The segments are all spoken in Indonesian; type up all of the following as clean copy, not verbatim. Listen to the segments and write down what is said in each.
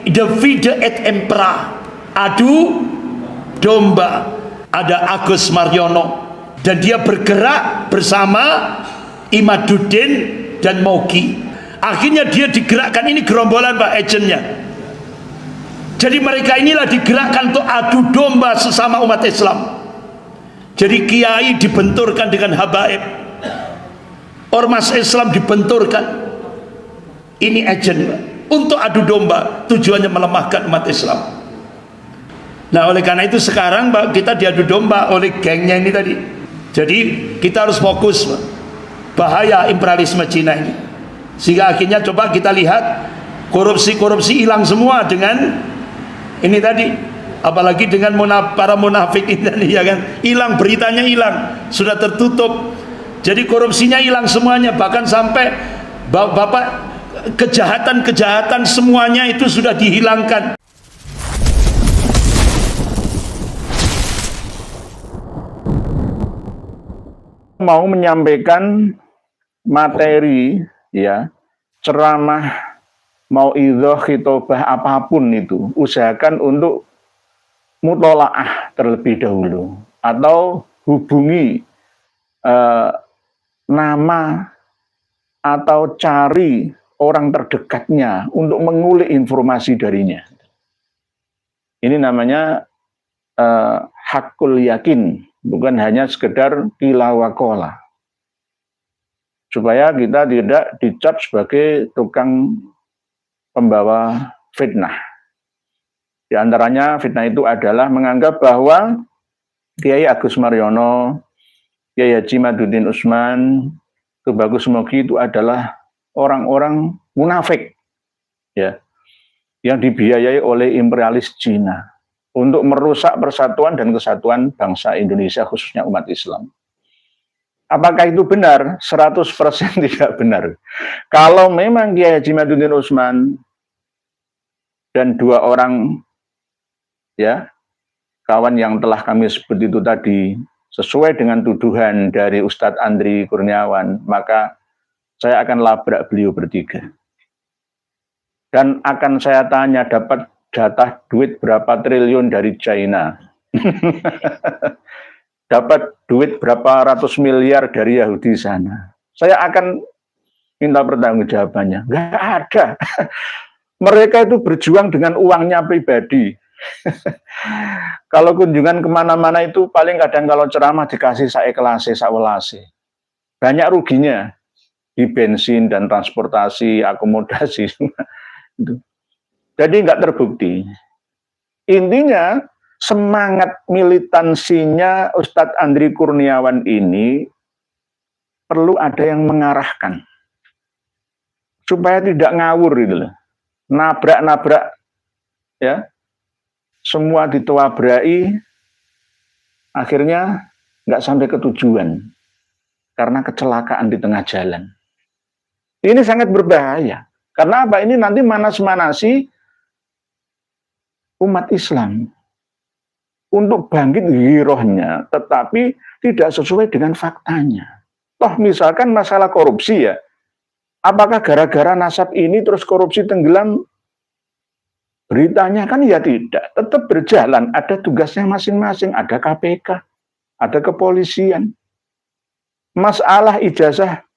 Divide et Impera, adu domba. Ada Agus Mariono, dan dia bergerak bersama Imaduddin dan Mauki. Akhirnya dia digerakkan, ini gerombolan Pak agentnya. Jadi mereka inilah digerakkan untuk adu domba sesama umat Islam. Jadi kiai dibenturkan dengan habaib, ormas Islam dibenturkan. Ini agent Pak, untuk adu domba, tujuannya melemahkan umat Islam. Nah oleh karena itu sekarang Pak, kita diadu domba oleh gengnya ini tadi. Jadi kita harus fokus Pak, bahaya imperialisme Cina ini. Sehingga akhirnya coba kita lihat korupsi-korupsi hilang semua dengan ini tadi. Apalagi dengan para munafik ini ya kan, hilang, beritanya hilang, sudah tertutup. Jadi korupsinya hilang semuanya, bahkan sampai Bapak kejahatan-kejahatan semuanya itu sudah dihilangkan. Mau menyampaikan materi ya, ceramah, mau idhoh, khitobah, apapun itu, usahakan untuk mutolaah terlebih dahulu, atau hubungi nama atau cari orang terdekatnya untuk mengulik informasi darinya. Ini namanya hakul yakin, bukan hanya sekedar kila wakola, supaya kita tidak dicap sebagai tukang pembawa fitnah. Di antaranya fitnah itu adalah menganggap bahwa Kiai Agus Mariono, Kiai Haji Imaduddin Utsman, Tubagus Mogi itu adalah orang-orang munafik ya, yang dibiayai oleh imperialis Cina untuk merusak persatuan dan kesatuan bangsa Indonesia, khususnya umat Islam. Apakah itu benar? 100% tidak benar. Kalau memang Kiai Haji Imaduddin Utsman dan dua orang ya kawan yang telah kami sebut itu tadi sesuai dengan tuduhan dari Ustadz Andri Kurniawan, maka saya akan labrak beliau bertiga. Dan akan saya tanya, dapat jatah duit berapa triliun dari China? Dapat duit berapa ratus miliar dari Yahudi sana? Saya akan minta pertanggungjawabannya. Nggak ada. Mereka itu berjuang dengan uangnya pribadi. Kalau kunjungan kemana-mana itu paling kadang kalau ceramah dikasih saekelase, sawelase. Banyak ruginya di bensin dan transportasi, akomodasi. Jadi nggak terbukti. Intinya semangat militansinya Ustadz Andri Kurniawan ini perlu ada yang mengarahkan supaya tidak ngawur gitu loh. Nabrak-nabrak ya. Semua dituabrai, akhirnya nggak sampai ke tujuan karena kecelakaan di tengah jalan. Ini sangat berbahaya. Karena apa? Ini nanti manas-manasi umat Islam untuk bangkit girohnya, tetapi tidak sesuai dengan faktanya. Toh misalkan masalah korupsi ya, apakah gara-gara nasab ini terus korupsi tenggelam? Beritanya kan ya tidak, tetap berjalan, ada tugasnya masing-masing, ada KPK, ada kepolisian. Masalah ijazah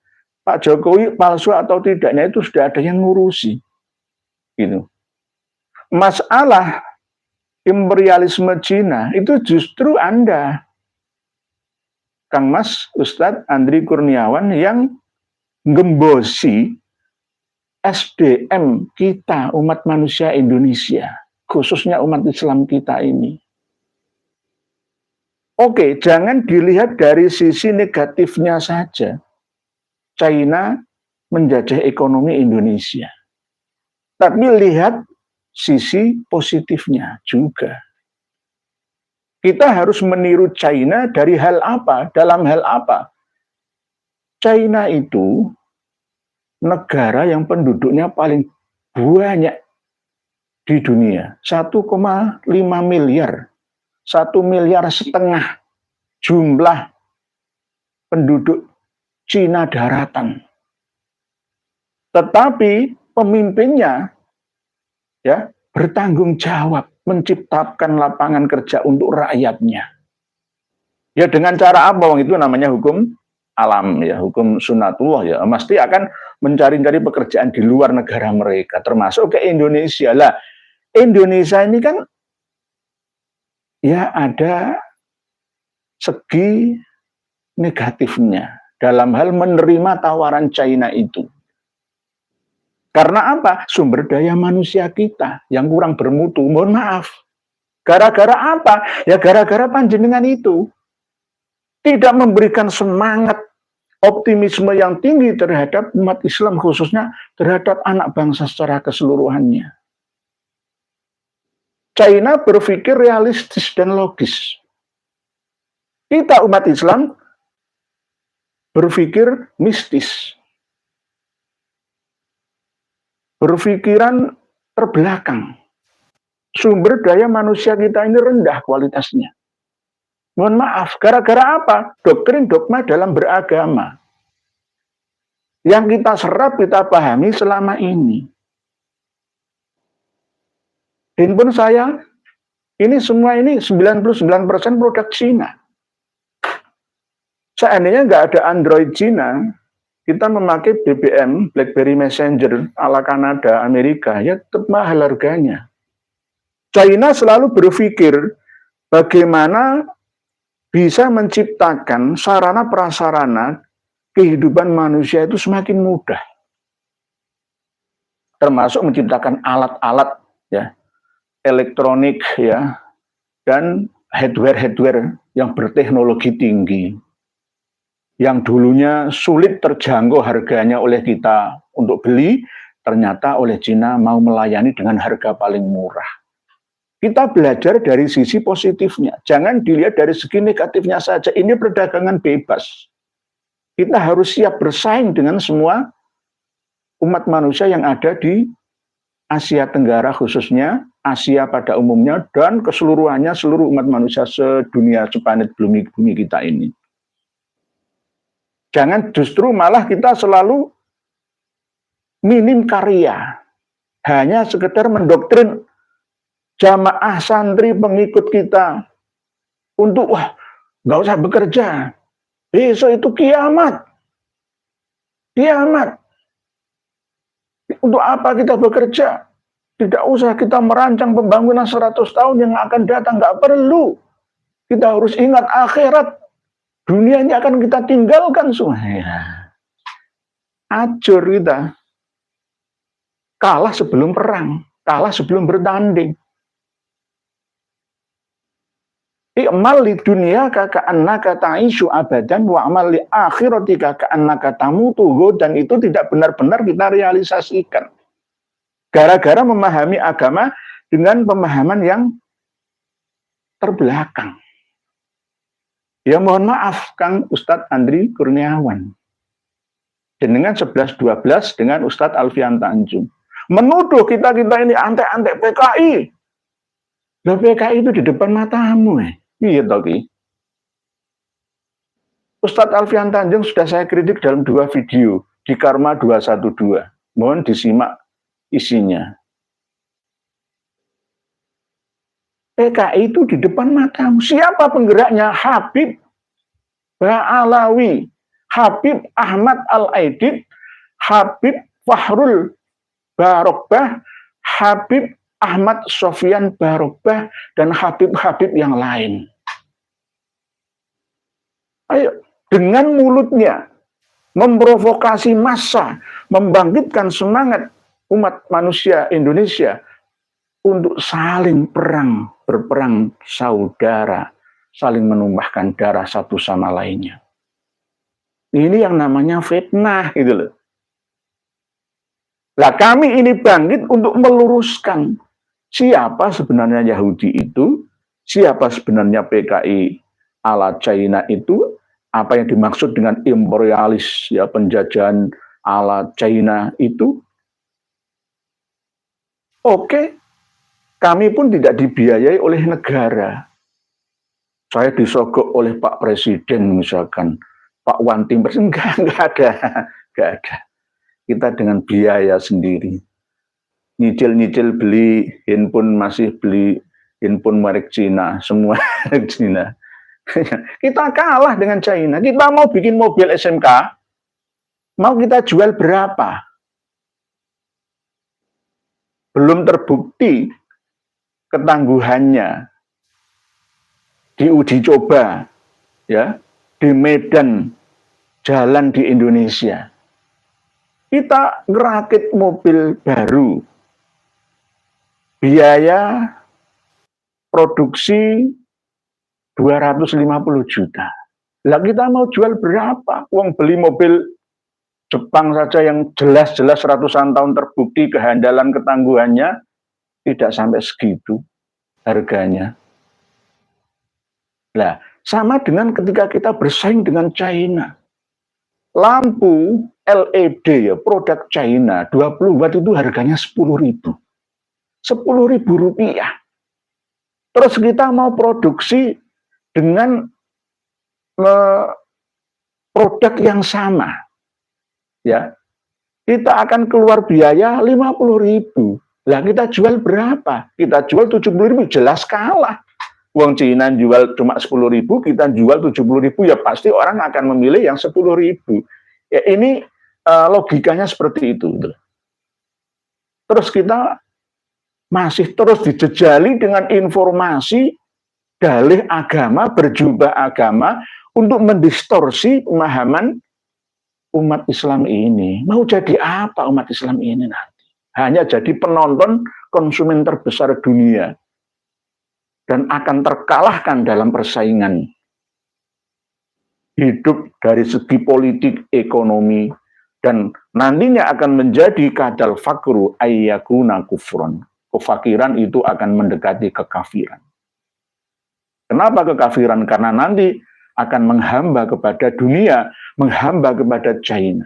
Pak Jokowi palsu atau tidaknya itu sudah ada yang ngurusi. Gitu. Masalah imperialisme Cina itu justru Anda, Kang Mas Ustadz Andri Kurniawan, yang ngembosi SDM kita, umat manusia Indonesia, khususnya umat Islam kita ini. Oke, jangan dilihat dari sisi negatifnya saja. China menjajah ekonomi Indonesia. Tapi lihat sisi positifnya juga. Kita harus meniru China dari hal apa? Dalam hal apa? China itu negara yang penduduknya paling banyak di dunia, 1,5 miliar, 1,5 miliar jumlah penduduk Cina daratan. Tetapi pemimpinnya ya bertanggung jawab menciptakan lapangan kerja untuk rakyatnya. Ya dengan cara apa? Itu namanya hukum alam ya, hukum sunatullah ya. Mesti akan mencari-cari pekerjaan di luar negara mereka, termasuk ke Indonesia. Lah, Indonesia ini kan ya ada segi negatifnya dalam hal menerima tawaran China itu. Karena apa? Sumber daya manusia kita yang kurang bermutu. Mohon maaf. Gara-gara apa? Ya gara-gara panjenengan itu tidak memberikan semangat optimisme yang tinggi terhadap umat Islam, khususnya terhadap anak bangsa secara keseluruhannya. China berpikir realistis dan logis. Kita umat Islam berpikir mistis. Berpikiran terbelakang. Sumber daya manusia kita ini rendah kualitasnya. Mohon maaf, gara-gara apa? Doktrin dogma dalam beragama. Yang kita serap, kita pahami selama ini. Handphone saya, ini semua ini 99% produk Cina. Seandainya nggak ada Android Cina, kita memakai BBM, BlackBerry Messenger, ala Kanada, Amerika, ya tetap mahal harganya. China selalu berpikir bagaimana bisa menciptakan sarana prasarana kehidupan manusia itu semakin mudah. Termasuk menciptakan alat-alat ya, elektronik ya, dan hardware yang berteknologi tinggi. Yang dulunya sulit terjangkau harganya oleh kita untuk beli, ternyata oleh Cina mau melayani dengan harga paling murah. Kita belajar dari sisi positifnya, jangan dilihat dari segi negatifnya saja. Ini perdagangan bebas. Kita harus siap bersaing dengan semua umat manusia yang ada di Asia Tenggara, khususnya Asia pada umumnya, dan keseluruhannya seluruh umat manusia sedunia, seplanet bumi kita ini. Jangan justru malah kita selalu minim karya, hanya sekedar mendoktrin jamaah santri pengikut kita untuk nggak usah bekerja, besok itu kiamat. Untuk apa kita bekerja? Tidak usah kita merancang pembangunan 100 tahun yang akan datang, nggak perlu. Kita harus ingat akhirat. Dunia ini akan kita tinggalkan semua. Ya. Acur kita. Kalah sebelum perang, kalah sebelum bertanding. I'mal li dunia ka'annaka ta'ishu abadan wa amal li akhiratika ka'annaka tamutu, dan itu tidak benar-benar kita realisasikan. Gara-gara memahami agama dengan pemahaman yang terbelakang. Ya mohon maaf Kang Ustadz Andri Kurniawan. Dengan 11-12 dengan Ustadz Alfian Tanjung. Menuduh kita-kita ini antek-antek PKI. Loh PKI itu di depan matamu. Iya toki. Ustadz Alfian Tanjung sudah saya kritik dalam 2 video di Karma 212. Mohon disimak isinya. PKI itu di depan matamu. Siapa penggeraknya? Habib Ba'alawi, Habib Ahmad Al-Aidid, Habib Fahrul Barokbah, Habib Ahmad Sofyan Barokbah, dan Habib-Habib yang lain. Ayo, dengan mulutnya memprovokasi massa, membangkitkan semangat umat manusia Indonesia untuk saling perang, berperang saudara, saling menumpahkan darah satu sama lainnya. Ini yang namanya fitnah, gitu loh. Nah, kami ini bangkit untuk meluruskan siapa sebenarnya Yahudi itu, siapa sebenarnya PKI ala China itu, apa yang dimaksud dengan imperialis, ya penjajahan ala China itu. Oke. Kami pun tidak dibiayai oleh negara. Saya disogok oleh Pak Presiden misalkan, Pak One-Team Presiden, enggak ada. Kita dengan biaya sendiri. nyicil-nyicil beli handphone, masih beli handphone merek Cina, semua merek Cina. Kita kalah dengan China. Kita mau bikin mobil SMK, mau kita jual berapa? Belum terbukti ketangguhannya, diuji coba, ya, di medan jalan di Indonesia. Kita ngerakit mobil baru, biaya produksi 250 juta. Lah kita mau jual berapa? Uang beli mobil Jepang saja yang jelas-jelas ratusan tahun terbukti kehandalan ketangguhannya tidak sampai segitu harganya. Lah, sama dengan ketika kita bersaing dengan China. Lampu LED ya, produk China 20 watt itu harganya 10.000. 10.000 rupiah. Terus kita mau produksi dengan produk yang sama, ya, kita akan keluar biaya 50.000. Lah kita jual berapa? Kita jual 70.000, jelas kalah. Uang Cina jual cuma 10.000, kita jual 70.000, ya pasti orang akan memilih yang 10.000. Ya ini logikanya seperti itu. Terus kita masih terus dijejali dengan informasi dalih agama, berjubah agama untuk mendistorsi pemahaman umat Islam ini. Mau jadi apa umat Islam ini nanti? Hanya jadi penonton konsumen terbesar dunia dan akan terkalahkan dalam persaingan hidup dari segi politik, ekonomi, dan nantinya akan menjadi kadal fakru ayyakuna kufron. Kefakiran itu akan mendekati kekafiran. Kenapa kekafiran? Karena nanti akan menghamba kepada dunia, menghamba kepada China.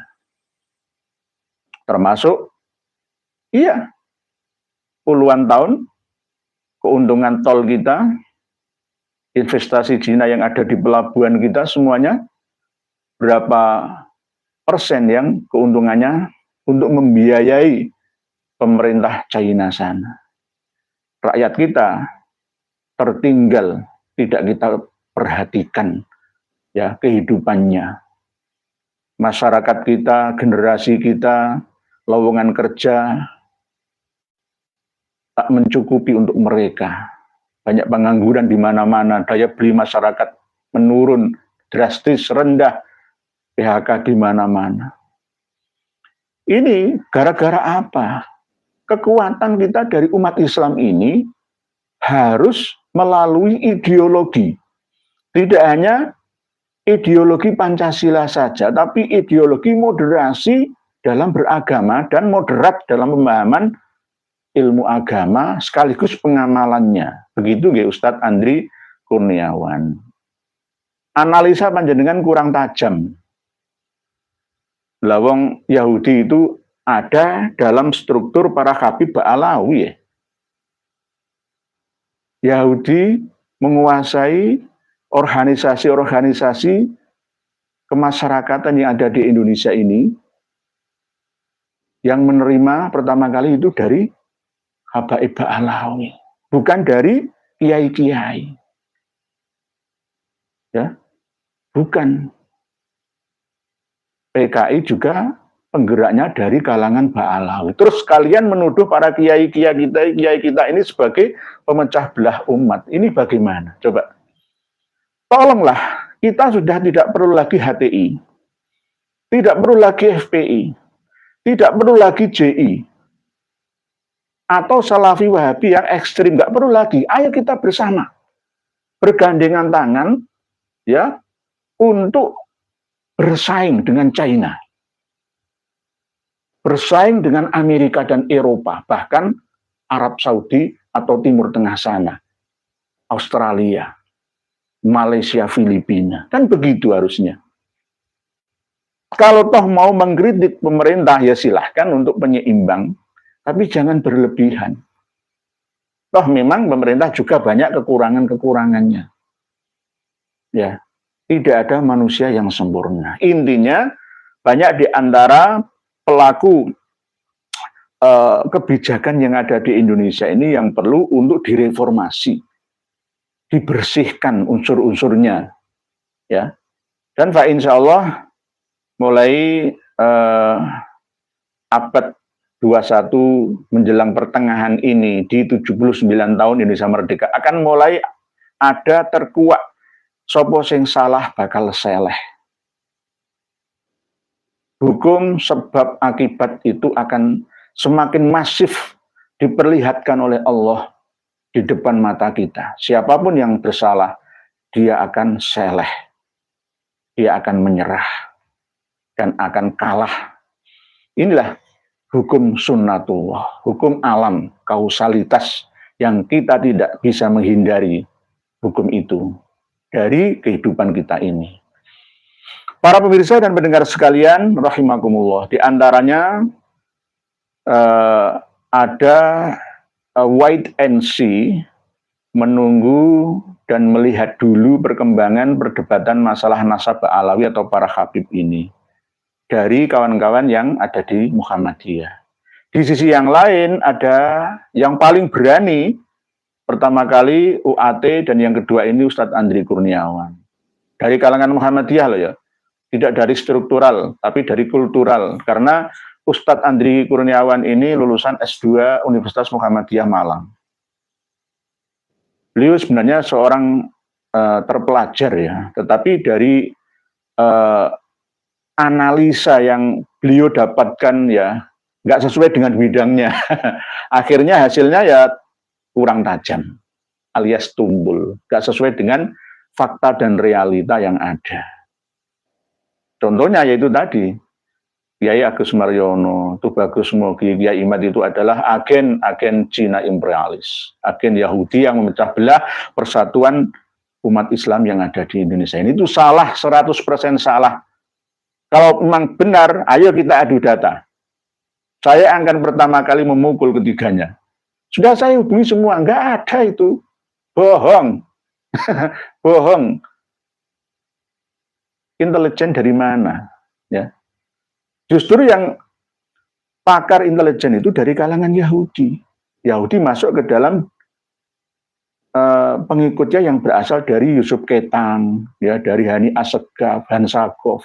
Termasuk, iya, puluhan tahun, keuntungan tol kita, investasi China yang ada di pelabuhan kita semuanya, berapa persen yang keuntungannya untuk membiayai pemerintah China sana. Rakyat kita tertinggal, tidak kita perhatikan ya kehidupannya. Masyarakat kita, generasi kita, lowongan kerja tak mencukupi untuk mereka. Banyak pengangguran di mana-mana, daya beli masyarakat menurun drastis, rendah, PHK di mana-mana. Ini gara-gara apa? Kekuatan kita dari umat Islam ini harus melalui ideologi. Tidak hanya ideologi Pancasila saja, tapi ideologi moderasi dalam beragama dan moderat dalam pemahaman ilmu agama sekaligus pengamalannya. Begitu nggih Ustadz Andri Kurniawan. Analisa panjenengan kurang tajam. Lawang Yahudi itu ada dalam struktur para Habib Ba'alawi ya. Yahudi menguasai organisasi-organisasi kemasyarakatan yang ada di Indonesia ini, yang menerima pertama kali itu dari Habaib Ba'alawi, bukan dari kiai-kiai. Ya, bukan. PKI juga penggeraknya dari kalangan Ba'alawi. Terus kalian menuduh para kiai kita ini sebagai pemecah belah umat. Ini bagaimana? Coba. Tolonglah, kita sudah tidak perlu lagi HTI. Tidak perlu lagi FPI. Tidak perlu lagi JI. Atau Salafi Wahabi yang ekstrim. Nggak perlu lagi. Ayo kita bersama. Bergandengan tangan ya untuk bersaing dengan China. Bersaing dengan Amerika dan Eropa, bahkan Arab Saudi atau Timur Tengah sana, Australia, Malaysia, Filipina. Kan begitu harusnya. Kalau toh mau mengkritik pemerintah, ya silahkan untuk penyeimbang, tapi jangan berlebihan. Toh memang pemerintah juga banyak kekurangan-kekurangannya. Ya, tidak ada manusia yang sempurna. Intinya, banyak di antara pelaku kebijakan yang ada di Indonesia ini yang perlu untuk direformasi, dibersihkan unsur-unsurnya, ya. Dan Pak Insya Allah mulai abad 21 menjelang pertengahan ini di 79 tahun Indonesia Merdeka akan mulai ada terkuak sopo sing salah bakal seleh. Hukum sebab akibat itu akan semakin masif diperlihatkan oleh Allah di depan mata kita. Siapapun yang bersalah, dia akan seleh. Dia akan menyerah dan akan kalah. Inilah hukum sunnatullah, hukum alam, kausalitas yang kita tidak bisa menghindari hukum itu dari kehidupan kita ini. Para pemirsa dan pendengar sekalian, rahimakumullah, di antaranya ada wait and see, menunggu dan melihat dulu perkembangan perdebatan masalah nasabah alawi atau para habib ini dari kawan-kawan yang ada di Muhammadiyah. Di sisi yang lain ada yang paling berani, pertama kali UAT dan yang kedua ini Ustadz Andri Kurniawan. Dari kalangan Muhammadiyah loh ya, tidak dari struktural, tapi dari kultural. Karena Ustadz Andri Kurniawan ini lulusan S2 Universitas Muhammadiyah Malang. Beliau sebenarnya seorang terpelajar ya, tetapi dari analisa yang beliau dapatkan ya nggak sesuai dengan bidangnya. Akhirnya hasilnya ya kurang tajam, alias tumbul, nggak sesuai dengan fakta dan realita yang ada. Contohnya yaitu tadi, Kiai Agus Mariono, Tubagus Mogi, Kiai Imad itu adalah agen Cina imperialis, agen Yahudi yang memecah belah persatuan umat Islam yang ada di Indonesia. Ini itu salah, 100% salah. Kalau memang benar, ayo kita adu data. Saya akan pertama kali memukul ketiganya. Sudah saya hubungi semua, nggak ada itu. Bohong. Bohong. Intelijen dari mana? Ya. Justru yang pakar intelijen itu dari kalangan Yahudi. Yahudi masuk ke dalam pengikutnya yang berasal dari Yusuf Ketang, ya, dari Hani Assegaf, Hansakov,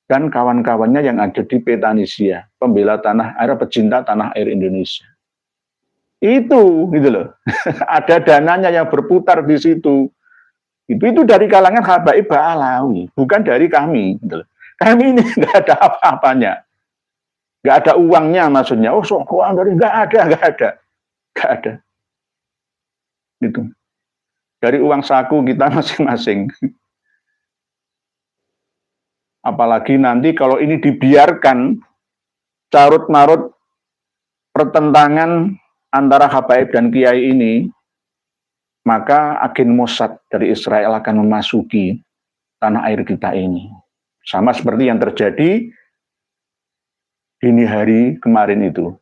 dan kawan-kawannya yang ada di Petanisia, pembela tanah air, pecinta tanah air Indonesia. Itu, gitu loh. Ada dananya yang berputar di situ. Itu dari kalangan habaib Alawi, bukan dari kami. Gitu loh. Kami ini nggak ada apa-apanya, nggak ada uangnya maksudnya. Oh, sok uang dari nggak ada. Gitu. Dari uang saku kita masing-masing. Apalagi nanti kalau ini dibiarkan carut-marut pertentangan antara habaib dan kiai ini, maka agen Mossad dari Israel akan memasuki tanah air kita ini. Sama seperti yang terjadi dini hari kemarin itu.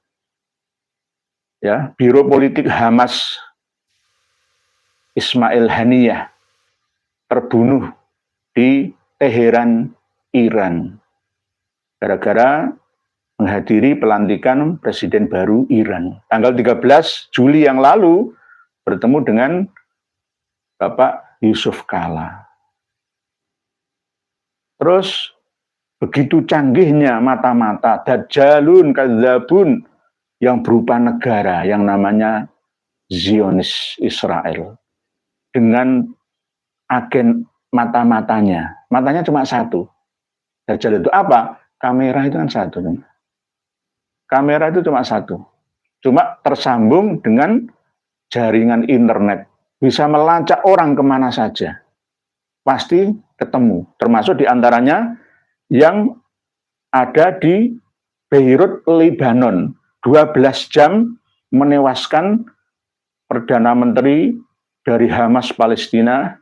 Ya, Biro Politik Hamas Ismail Haniyah terbunuh di Teheran, Iran. Gara-gara menghadiri pelantikan Presiden baru Iran. Tanggal 13 Juli yang lalu bertemu dengan Bapak Yusuf Kala. Terus begitu canggihnya mata-mata dajjalun kadzabun yang berupa negara yang namanya Zionis Israel dengan agen mata-matanya. Matanya cuma satu. Dajjal itu apa? Kamera itu kan satu. Kamera itu cuma satu. Cuma tersambung dengan jaringan internet. Bisa melacak orang kemana saja. Pasti ketemu. Termasuk diantaranya yang ada di Beirut, Lebanon. 12 jam menewaskan Perdana Menteri dari Hamas Palestina,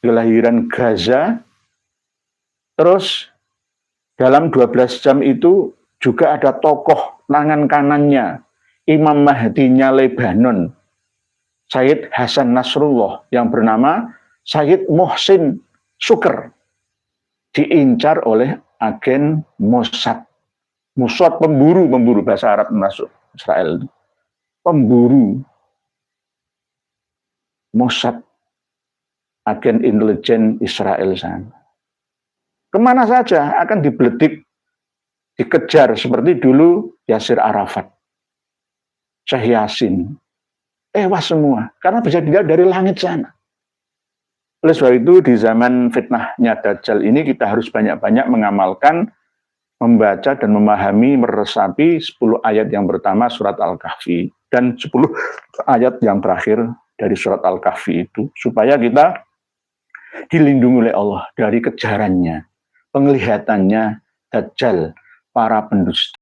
kelahiran Gaza. Terus dalam 12 jam itu juga ada tokoh tangan kanannya, Imam Mahdinya Lebanon, Sayyid Hasan Nasrullah, yang bernama Sayyid Mohsin Shukr, diincar oleh agen Mossad Mossad, pemburu bahasa Arab masuk Israel. Pemburu. Mossad, agen intelijen Israel sana. Kemana saja akan dibeledik, dikejar seperti dulu Yasir Arafat, Syekh Yasin. Wah semua, karena bisa dilihat dari langit sana. Oleh sebab itu di zaman fitnahnya Dajjal ini kita harus banyak-banyak mengamalkan, membaca dan memahami, meresapi 10 ayat yang pertama surat Al-Kahfi dan 10 ayat yang terakhir dari surat Al-Kahfi itu, supaya kita dilindungi oleh Allah dari kejarannya, penglihatannya Dajjal, para pendusta.